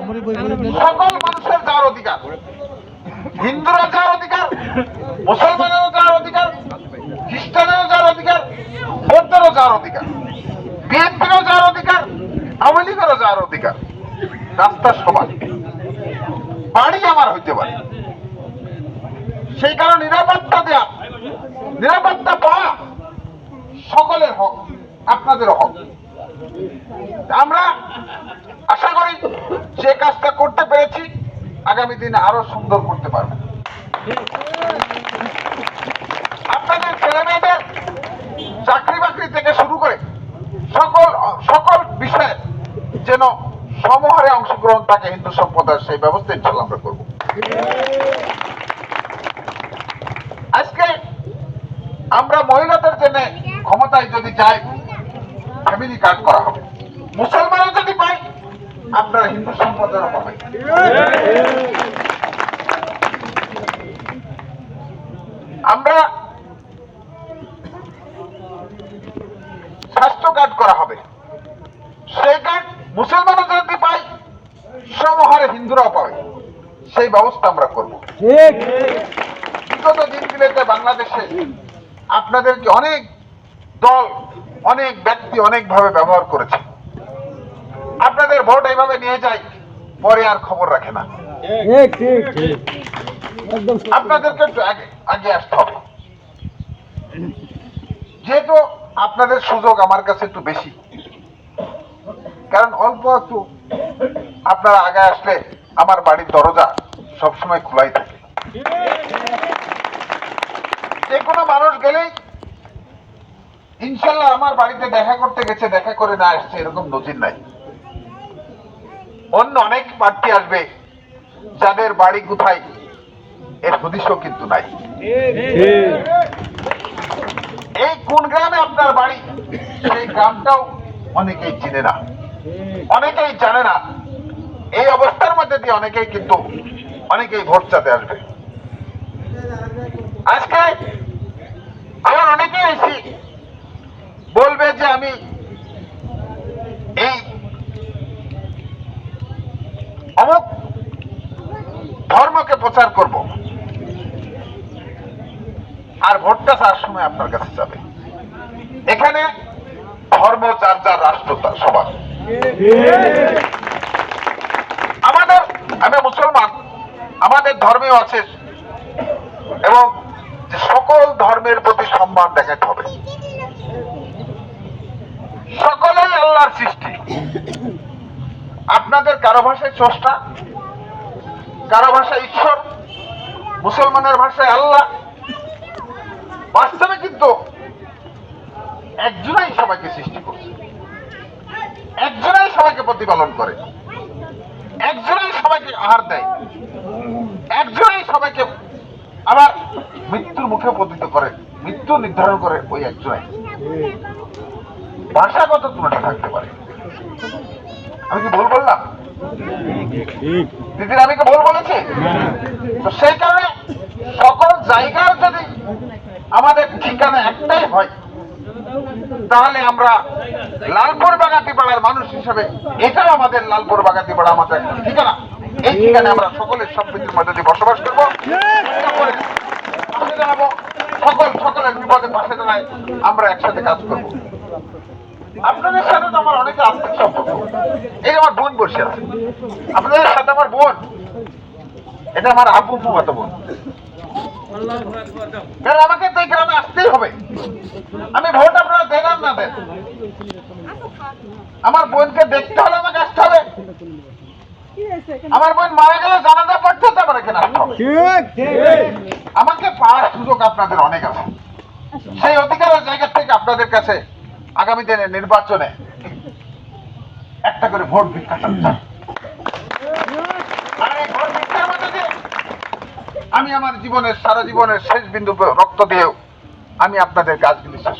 সকল মানুষের যার অধিকার, হিন্দুরা যার অধিকার, মুসলমানেরও যার অধিকার, খ্রিস্টানেরও যার অধিকার, বৌদ্ধেরও যার অধিকার, বিএনপিরও যার অধিকার, আওয়ামী লীগেরও যার অধিকার। রাস্তা সমান, বাড়ি আমার হইতে পারে। সেই কারণে নিরাপত্তা দেয়া, নিরাপত্তা পাওয়া সকলের হক, আপনাদেরও হক। আমরা আশা করি যে কাজটা করতে পেরেছি আগামী দিনে আরো সুন্দর করতে পারবো। আপনাদের ছেলে মেয়েদের চাকরি বাকরি থেকে শুরু করে সকল বিষয়ে যেন সমহারে অংশগ্রহণ থাকে হিন্দু সম্প্রদায়ের, সেই ব্যবস্থা ইনশাআল্লাহ আমরা করব। আজকে আমরা মহিলাদের জন্য ক্ষমতায় যদি যাই, ফ্যামিলি কার্ড করা হবে। মুসলমানরা যদি পাই, আপনারা হিন্দু সম্প্রদায়ের পাবেন। আমরা স্বাস্থ্য কার্ড করা হবে, সেই কার্ড মুসলমানরা যদি পাই, সমহারে হিন্দুরাও পাবে, সেই ব্যবস্থা আমরা করব। বিগত দিনগুলোতে বাংলাদেশে আপনাদেরকে অনেক দল, অনেক ব্যক্তি অনেকভাবে ব্যবহার করেছে। আপনাদের ভোট এইভাবে নিয়ে যায়, পরে আর খবর রাখে না। আপনাদেরকে একটু আগে আসতে হবে। যেহেতু আপনাদের সুযোগ আমার কাছে একটু বেশি, কারণ অল্প একটু আপনারা আগে আসলে আমার বাড়ির দরজা সবসময় খোলাই থাকে। যে কোনো মানুষ গেলেই ইনশাল্লাহ আমার বাড়িতে দেখা করতে গেছে, দেখা করে না আসছে, এরকম নজির নাই। অন্য অনেক প্রার্থী আসবে যাদের বাড়ি কোথায় এর হদিশও কিন্তু নাই। এই কোন গ্রামে আপনার বাড়ি, সেই গ্রামটাও অনেকেই চিনে না, অনেকেই জানে না। এই অবস্থার মধ্যে দিয়ে অনেকেই ভোট চাতে আসবে। আজকে আমার অনেকেই এসে বলবে যে আমি এই অমুক ধর্মকে প্রচার করব, আর ভোটটা তার সময় আপনার কাছে যাবে। এখানে ধর্ম যার যার, রাষ্ট্র সবার। আমি মুসলমান, আমাদের ধর্মেও আছে, এবং সকল ধর্মের প্রতি সম্মান দেখাতে হবে। সকলেই আল্লাহর সৃষ্টি। আপনাদের কারো ভাষায় স্রষ্টা, কারো ভাষায় ঈশ্বর, মুসলমানের ভাষায় আল্লাহ। বাস্তবে কিন্তু একজনই সবাইকে সৃষ্টি করছে, একজনই সবাইকে প্রতিপালন করে, একজনই সবাইকে আহার দেয়, একজনই সবাইকে আবার মৃত্যুর মুখে পতিত করে, মৃত্যু নির্ধারণ করে ওই একজনই। ভাষাগত তুলনা থাকতে পারে। আমি কি ভুল বললাম দিদির? আমি কি ভুল বলেছি? তো সেই কারণে সকল জায়গার যদি আমাদের ঠিকানা একটাই হয়, তাহলে আমরা লালপুর বাগাতিপাড়ার মানুষ হিসেবে এটাও আমাদের লালপুর বাগাতিপাড়া আমাদের ঠিকানা। এই ঠিকানায় আমরা সকলের সম্প্রীতির মধ্যে দিয়ে বসবাস করবো, পাশে দাঁড়াবো, সকলের বিপদে পাশে দাঁড়ায় আমরা একসাথে কাজ করব। আপনাদের সাথে তো আমার অনেক আত্মিক সম্পর্ক। এই আমার বোন বসে আছে, আপনাদের সাথে আমার বোন, এটা আমার আপু মতো বোন। কারণ আমাকে তো এই গ্রামে আসতেই হবে। আমি ভোট আপনারা দেন আর না দেন, আমার বোনকে দেখতে হলে আমাকে আসতে হবে। আমার বোন মারা গেলে জানাজা পড়তে হতে পারে কিনা, আমাকে পাওয়ার সুযোগ আপনাদের অনেক আছে। সেই অধিকারের জায়গা থেকে আপনাদের কাছে আগামী দিনে নির্বাচনে একটা করে ভোট ভিক্ষা চাচ্ছি। আর এই ভোট ভিক্ষার মধ্যে দিয়ে আমি আমার জীবনের, সারা জীবনের শেষ বিন্দু রক্ত দিয়েও আমি আপনাদের কাজগুলি শেষ